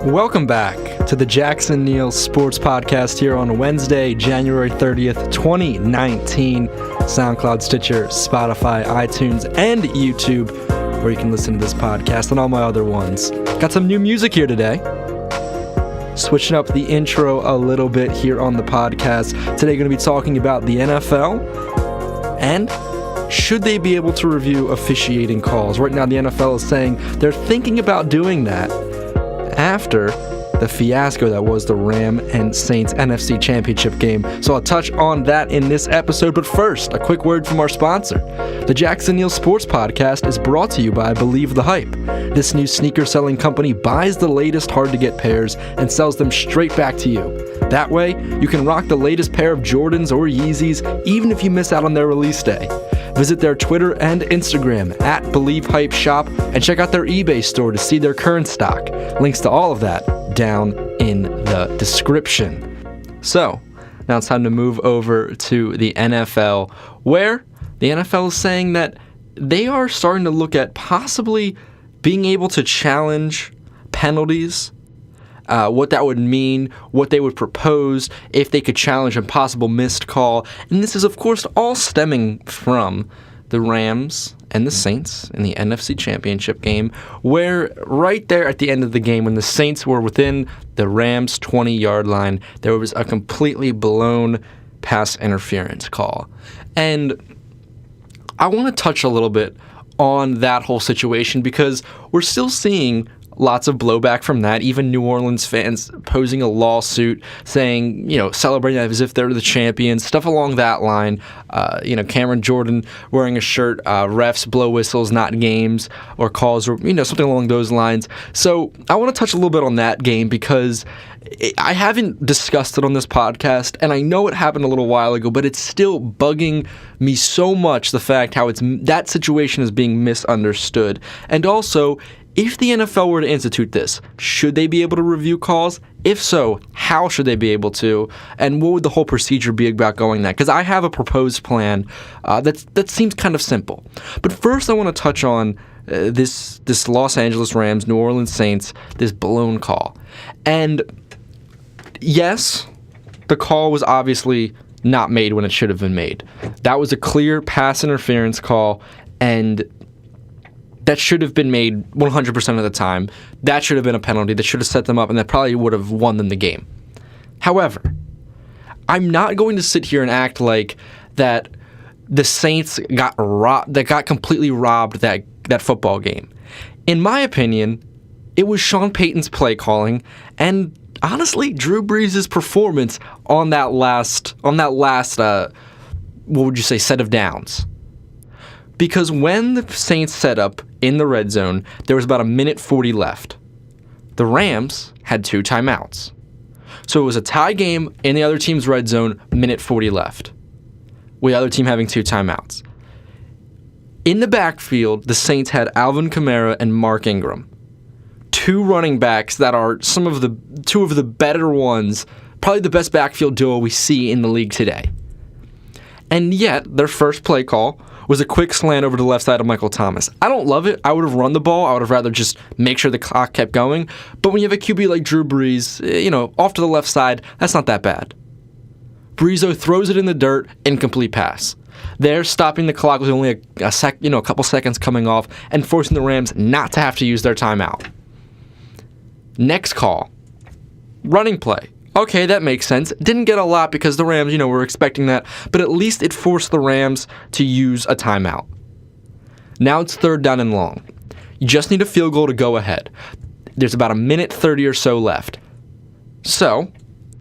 Welcome back to the Jackson Neill Sports Podcast here on Wednesday, January 30th, 2019. SoundCloud, Stitcher, Spotify, iTunes, and YouTube, where you can listen to this podcast and all my other ones. Got some new music here today. Switching up the intro a little bit here on the podcast. Today going to be talking about the NFL and should they be able to review officiating calls. Right now the NFL is saying they're thinking about doing that after the fiasco that was the Ram and Saints NFC Championship game. So I'll touch on that in this episode, but first, a quick word from our sponsor. The Jackson Neill Sports Podcast is brought to you by Believe the Hype. This new sneaker selling company buys the latest hard-to-get pairs and sells them straight back to you. That way, you can rock the latest pair of Jordans or Yeezys even if you miss out on their release day. Visit their Twitter and Instagram at Believe Hype Shop and check out their eBay store to see their current stock. Links to all of that down in the description. So, now it's time to move over to the NFL, where the NFL is saying that they are starting to look at possibly being able to challenge penalties, what that would mean, what they would propose if they could challenge a possible missed call. And this is, of course, all stemming from the Rams and the Saints in the NFC Championship game, where right there at the end of the game, when the Saints were within the Rams' 20-yard line, there was a completely blown pass interference call. And I want to touch a little bit on that whole situation because we're still seeing lots of blowback from that. Even New Orleans fans posing a lawsuit saying, celebrating as if they're the champions, stuff along that line. Cameron Jordan wearing a shirt, refs blow whistles, not games, or calls, or, something along those lines. So I want to touch a little bit on that game because I haven't discussed it on this podcast, and I know it happened a little while ago, but it's still bugging me so much, the fact how that situation is being misunderstood. And also, if the NFL were to institute this, should they be able to review calls? If so, how should they be able to? And what would the whole procedure be about going that? Because I have a proposed plan that seems kind of simple. But first I want to touch on this Los Angeles Rams, New Orleans Saints, this blown call. And yes, the call was obviously not made when it should have been made. That was a clear pass interference call, and that should have been made 100% of the time. That should have been a penalty. That should have set them up, and that probably would have won them the game. However, I'm not going to sit here and act like that the Saints got completely robbed that football game. In my opinion, it was Sean Payton's play calling, and honestly, Drew Brees' performance on that last set of downs. Because when the Saints set up in the red zone, there was about a minute 40 left. The Rams had 2 timeouts. So it was a tie game in the other team's red zone, minute 40 left, with the other team having 2 timeouts. In the backfield, the Saints had Alvin Kamara and Mark Ingram, 2 running backs that are two of the better ones, probably the best backfield duo we see in the league today. And yet, their first play call was a quick slant over to the left side of Michael Thomas. I don't love it. I would have run the ball. I would have rather just make sure the clock kept going. But when you have a QB like Drew Brees, off to the left side, that's not that bad. Brees throws it in the dirt, incomplete pass. They're stopping the clock with only a couple seconds coming off and forcing the Rams not to have to use their timeout. Next call, running play. Okay, that makes sense. Didn't get a lot because the Rams, were expecting that, but at least it forced the Rams to use a timeout. Now it's 3rd down and long. You just need a field goal to go ahead. There's about a minute 30 or so left. So,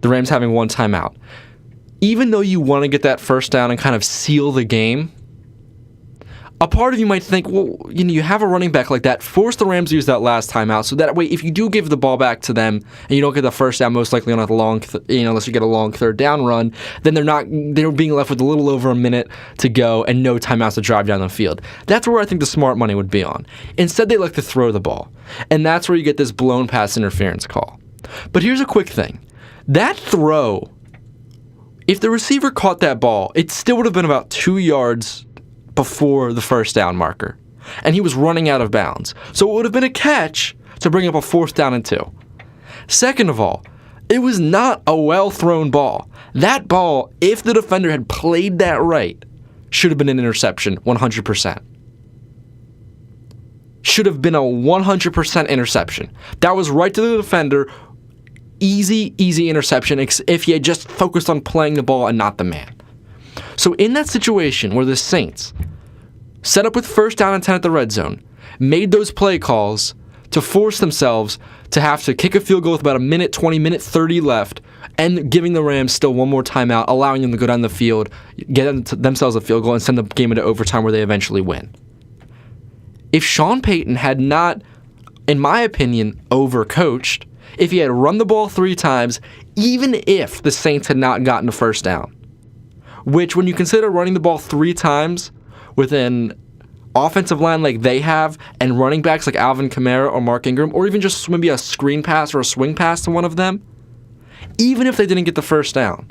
the Rams having 1 timeout. Even though you want to get that first down and kind of seal the game, a part of you might think, well, you have a running back like that, force the Rams to use that last timeout, so that way, if you do give the ball back to them and you don't get the first down, most likely on a long, unless you get a long 3rd down run, then they're being left with a little over a minute to go and no timeouts to drive down the field. That's where I think the smart money would be on. Instead, they like to throw the ball, and that's where you get this blown pass interference call. But here's a quick thing: that throw, if the receiver caught that ball, it still would have been about 2 yards before the first down marker, and he was running out of bounds. So it would have been a catch to bring up a 4th down and 2. Second of all, it was not a well-thrown ball. That ball, if the defender had played that right, should have been an interception, 100%. Should have been a 100% interception. That was right to the defender. Easy interception if he had just focused on playing the ball and not the man. So in that situation where the Saints set up with first down and 10 at the red zone, made those play calls to force themselves to have to kick a field goal with about a minute 20, minute 30 left, and giving the Rams still one more timeout, allowing them to go down the field, get themselves a field goal, and send the game into overtime where they eventually win. If Sean Payton had not, in my opinion, overcoached, if he had run the ball 3 times, even if the Saints had not gotten a first down, which when you consider running the ball 3 times with an offensive line like they have and running backs like Alvin Kamara or Mark Ingram, or even just maybe a screen pass or a swing pass to one of them, even if they didn't get the first down,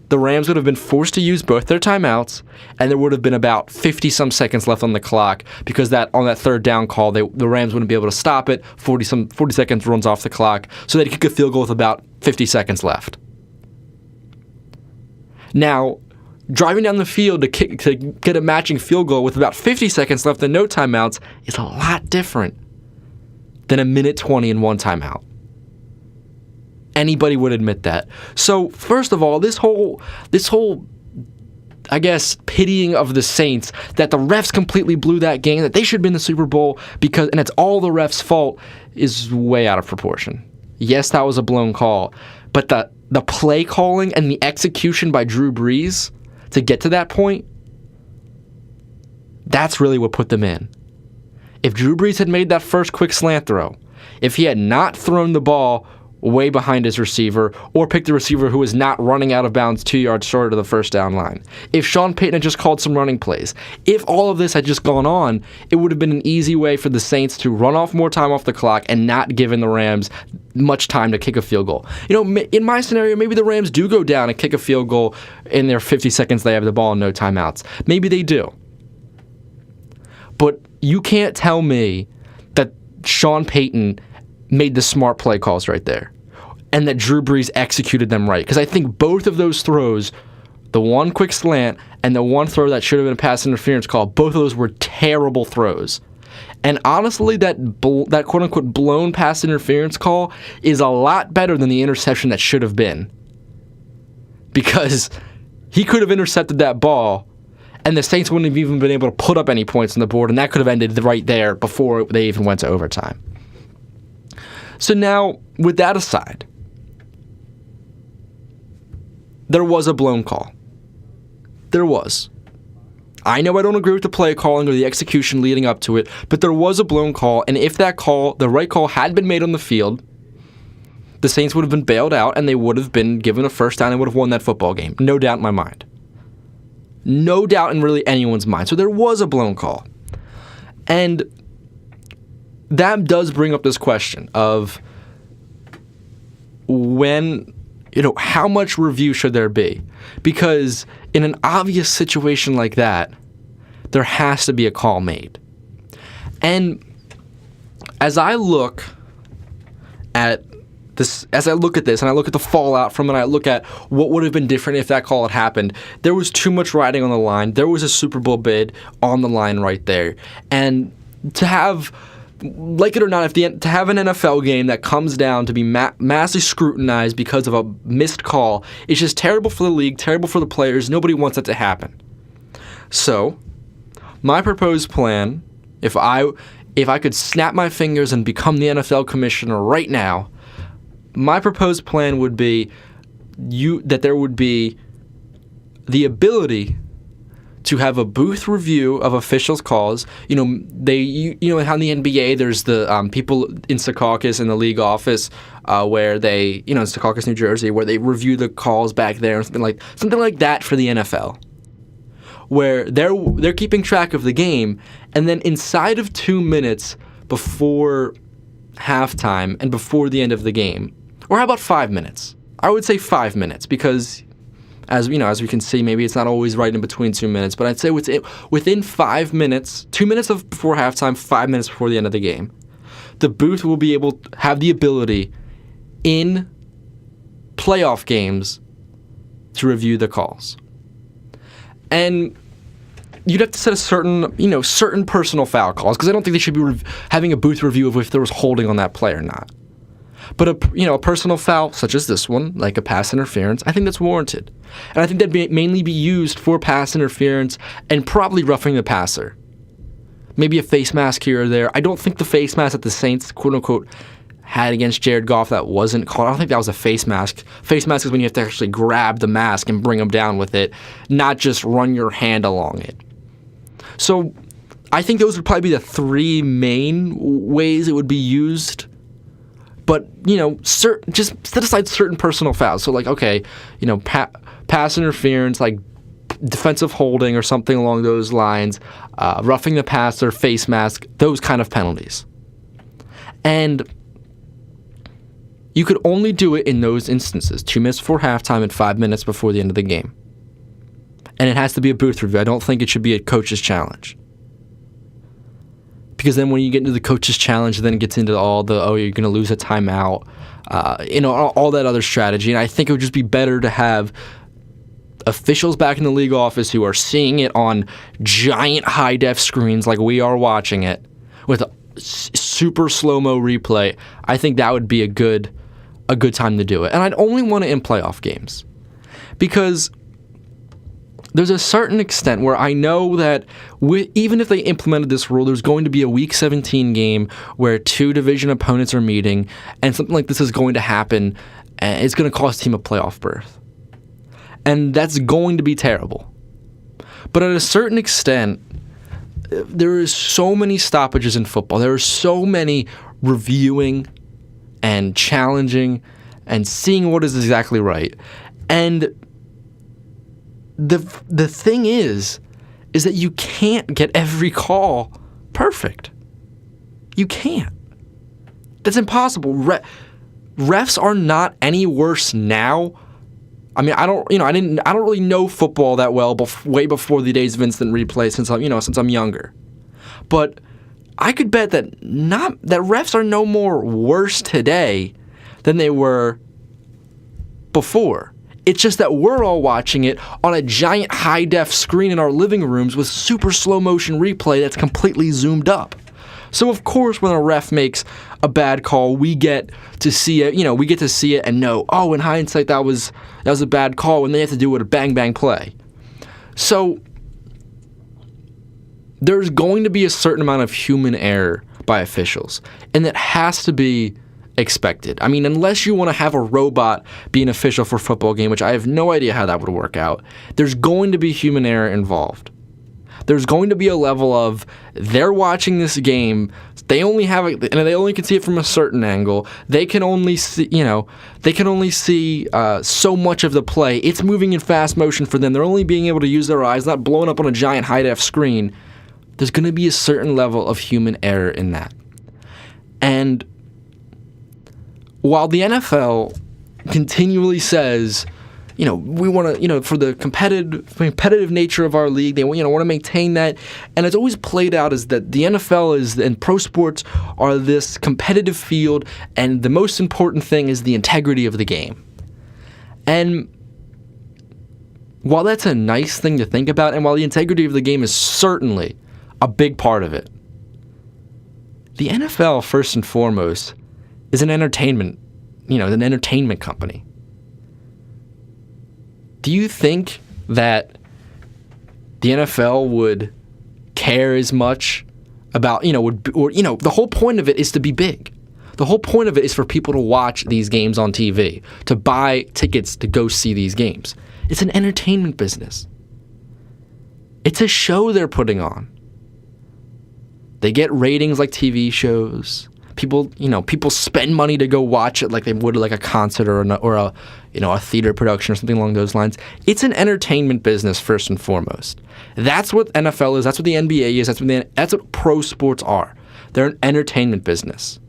the Rams would have been forced to use both their timeouts, and there would have been about 50-some seconds left on the clock because on that third down call, the Rams wouldn't be able to stop it. 40 seconds runs off the clock, so they'd kick a field goal with about 50 seconds left. Now, driving down the field to get a matching field goal with about 50 seconds left and no timeouts is a lot different than a minute 20 and 1 timeout. Anybody would admit that. So, first of all, this whole, I guess, pitying of the Saints that the refs completely blew that game, that they should be in the Super Bowl and it's all the refs' fault, is way out of proportion. Yes, that was a blown call, but the play calling and the execution by Drew Brees to get to that point, that's really what put them in. If Drew Brees had made that first quick slant throw, if he had not thrown the ball way behind his receiver, or picked a receiver who was not running out of bounds 2 yards short of the first down line, if Sean Payton had just called some running plays, if all of this had just gone on, it would have been an easy way for the Saints to run off more time off the clock and not giving the Rams much time to kick a field goal. In my scenario, maybe the Rams do go down and kick a field goal in their 50 seconds they have the ball and no timeouts. Maybe they do. But you can't tell me that Sean Payton made the smart play calls right there, and that Drew Brees executed them right. Because I think both of those throws, the one quick slant and the one throw that should have been a pass interference call, both of those were terrible throws. And honestly, that quote-unquote blown pass interference call is a lot better than the interception that should have been. Because he could have intercepted that ball, and the Saints wouldn't have even been able to put up any points on the board, and that could have ended right there before they even went to overtime. So now, with that aside, there was a blown call. There was. I know I don't agree with the play calling or the execution leading up to it, but there was a blown call, and if that call, the right call, had been made on the field, the Saints would have been bailed out, and they would have been given a first down and would have won that football game. No doubt in my mind. No doubt in really anyone's mind. So there was a blown call. And that does bring up this question of how much review should there be? Because in an obvious situation like that, there has to be a call made. And as I look at this and I look at the fallout from it, and I look at what would have been different if that call had happened, there was too much riding on the line. There was a Super Bowl bid on the line right there. And to have, like it or not, to have an NFL game that comes down to be massively scrutinized because of a missed call is just terrible for the league, terrible for the players. Nobody wants that to happen. So, my proposed plan, if I could snap my fingers and become the NFL commissioner right now, my proposed plan would be that there would be the ability to have a booth review of officials' calls. How in the NBA there's the people in Secaucus in the league office where they, in Secaucus, New Jersey, where they review the calls back there, and something like that for the NFL, where they're keeping track of the game, and then inside of 2 minutes before halftime and before the end of the game, or how about 5 minutes? I would say 5 minutes, because as we can see, maybe it's not always right in between 2 minutes, but I'd say within 5 minutes, 2 minutes before halftime, 5 minutes before the end of the game, the booth will be able to have the ability in playoff games to review the calls. And you'd have to set a certain personal foul calls, because I don't think they should be having a booth review of if there was holding on that play or not. But a personal foul such as this one, like a pass interference, I think that's warranted. And I think that'd mainly be used for pass interference and probably roughing the passer. Maybe a face mask here or there. I don't think the face mask that the Saints, quote unquote, had against Jared Goff that wasn't called. I don't think that was a face mask. Face mask is when you have to actually grab the mask and bring them down with it, not just run your hand along it. So I think those would probably be the three main ways it would be used. But, just set aside certain personal fouls. So, pass interference, like defensive holding or something along those lines, roughing the passer, face mask, those kind of penalties. And you could only do it in those instances, 2 minutes before halftime and 5 minutes before the end of the game. And it has to be a booth review. I don't think it should be a coach's challenge. Because then when you get into the coach's challenge, then it gets into all the, you're going to lose a timeout, all that other strategy. And I think it would just be better to have officials back in the league office who are seeing it on giant high-def screens like we are watching it with a super slow-mo replay. I think that would be a good time to do it. And I'd only want it in playoff games. Because there's a certain extent where I know that even if they implemented this rule, there's going to be a Week 17 game where two division opponents are meeting, and something like this is going to happen, and it's going to cost a team a playoff berth. And that's going to be terrible. But at a certain extent, there is so many stoppages in football. There are so many reviewing and challenging and seeing what is exactly right. And the thing is that you can't get every call perfect. You can't. That's impossible. Refs are not any worse now. I mean, I don't really know football that well, way before the days of instant replay since I'm younger. But I could bet that refs are no more worse today than they were before. It's just that we're all watching it on a giant high-def screen in our living rooms with super slow-motion replay that's completely zoomed up. So, of course, when a ref makes a bad call, we get to see it. We get to see it and know, in hindsight, that was a bad call, and they have to do it a bang-bang play. So, there's going to be a certain amount of human error by officials, and that has to be expected. I mean, unless you want to have a robot be an official for a football game, which I have no idea how that would work out, there's going to be human error involved. There's going to be a level of they're watching this game, they only have it, and they only can see it from a certain angle. They can only see, so much of the play. It's moving in fast motion for them. They're only being able to use their eyes, not blowing up on a giant high-def screen. There's going to be a certain level of human error in that. And while the NFL continually says, we want to, for the competitive nature of our league, they want to maintain that, and it's always played out as that the NFL and pro sports are this competitive field, and the most important thing is the integrity of the game. And while that's a nice thing to think about, and while the integrity of the game is certainly a big part of it, the NFL, first and foremost, is an entertainment company. Do you think that the NFL would care as much about, the whole point of it is to be big. The whole point of it is for people to watch these games on TV, to buy tickets to go see these games. It's an entertainment business. It's a show they're putting on. They get ratings like TV shows. People spend money to go watch it like they would like a concert or a theater production or something along those lines. It's an entertainment business first and foremost. That's what NFL is. That's what the NBA is. That's what pro sports are. They're an entertainment business.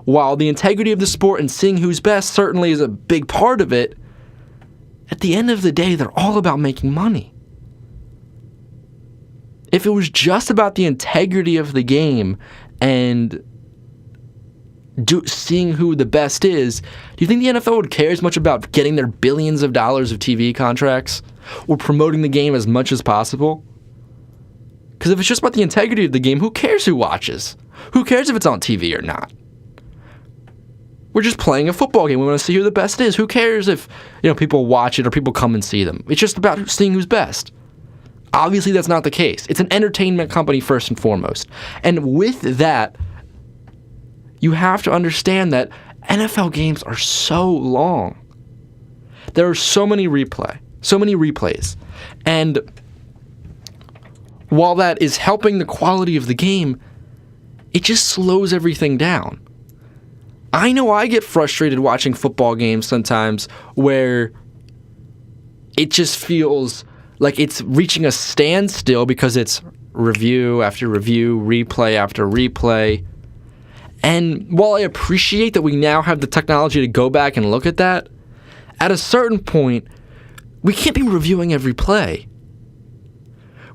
While the integrity of the sport and seeing who's best certainly is a big part of it, at the end of the day, they're all about making money. If it was just about the integrity of the game and seeing who the best is, do you think the NFL would care as much about getting their billions of dollars of TV contracts or promoting the game as much as possible? Because if it's just about the integrity of the game, who cares who watches? Who cares if it's on TV or not? We're just playing a football game. We want to see who the best is. Who cares if people watch it or people come and see them? It's just about seeing who's best. Obviously, that's not the case. It's an entertainment company first and foremost. And with that, you have to understand that NFL games are so long. There are so many replays. And while that is helping the quality of the game, it just slows everything down. I know I get frustrated watching football games sometimes where it just feels like it's reaching a standstill because it's review after review, replay after replay. And while I appreciate that we now have the technology to go back and look at that, at a certain point, we can't be reviewing every play.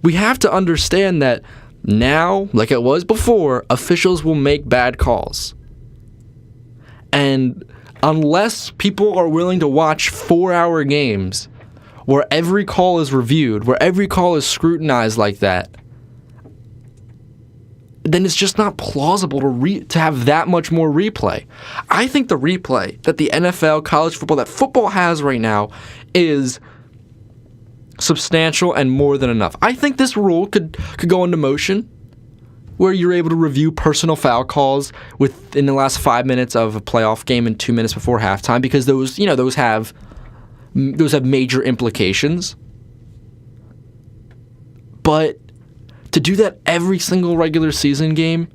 We have to understand that now, like it was before, officials will make bad calls. And unless people are willing to watch 4-hour games where every call is reviewed, where every call is scrutinized like that, then it's just not plausible to have that much more replay. I think the replay that the NFL, college football, that football has right now is substantial and more than enough. I think this rule could go into motion where you're able to review personal foul calls within the last 5 minutes of a playoff game and 2 minutes before halftime, because those have major implications. But to do that every single regular season game,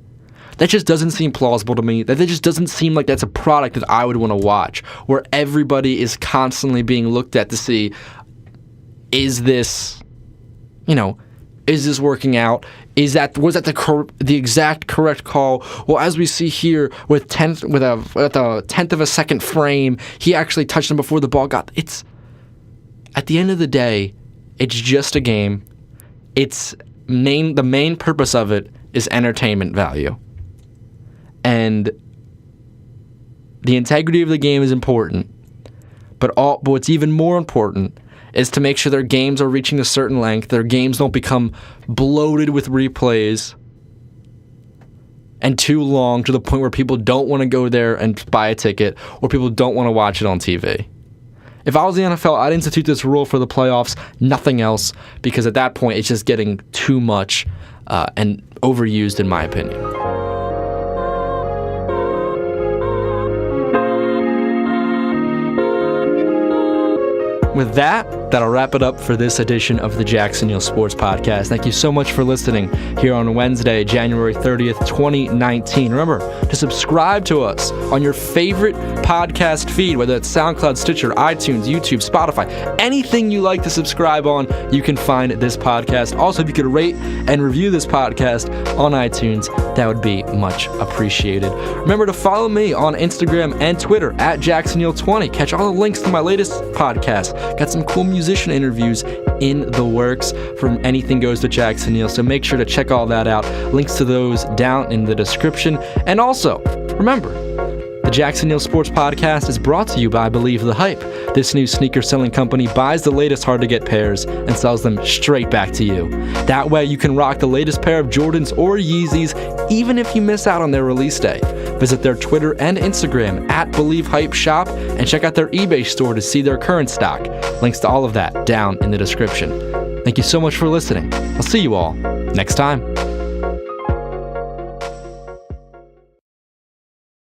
that just doesn't seem plausible to me. That just doesn't seem like that's a product that I would want to watch, where everybody is constantly being looked at to see, is this working out? Was that the exact correct call? Well, as we see here with a tenth of a second frame, he actually touched him before the ball got. It's at the end of the day, it's just a game. The main purpose of it is entertainment value. And the integrity of the game is important. But what's even more important is to make sure their games are reaching a certain length, their games don't become bloated with replays and too long to the point where people don't want to go there and buy a ticket, or people don't want to watch it on TV. If I was the NFL, I'd institute this rule for the playoffs, nothing else, because at that point it's just getting too much and overused, in my opinion. With that'll wrap it up for this edition of the Jackson Neill Sports Podcast. Thank you so much for listening here on Wednesday, January 30th, 2019. Remember to subscribe to us on your favorite podcast feed, whether it's SoundCloud, Stitcher, iTunes, YouTube, Spotify, anything you like to subscribe on, you can find this podcast. Also, if you could rate and review this podcast on iTunes, that would be much appreciated. Remember to follow me on Instagram and Twitter at JacksonNeill20. Catch all the links to my latest podcast. Got some cool musician interviews in the works from Anything Goes to Jackson Neill, so make sure to check all that out. Links to those down in the description. And also, remember, the Jackson Neill Sports Podcast is brought to you by Believe the Hype. This new sneaker selling company buys the latest hard-to-get pairs and sells them straight back to you. That way you can rock the latest pair of Jordans or Yeezys even if you miss out on their release day. Visit their Twitter and Instagram at Believe Hype Shop and check out their eBay store to see their current stock. Links to all of that down in the description. Thank you so much for listening. I'll see you all next time.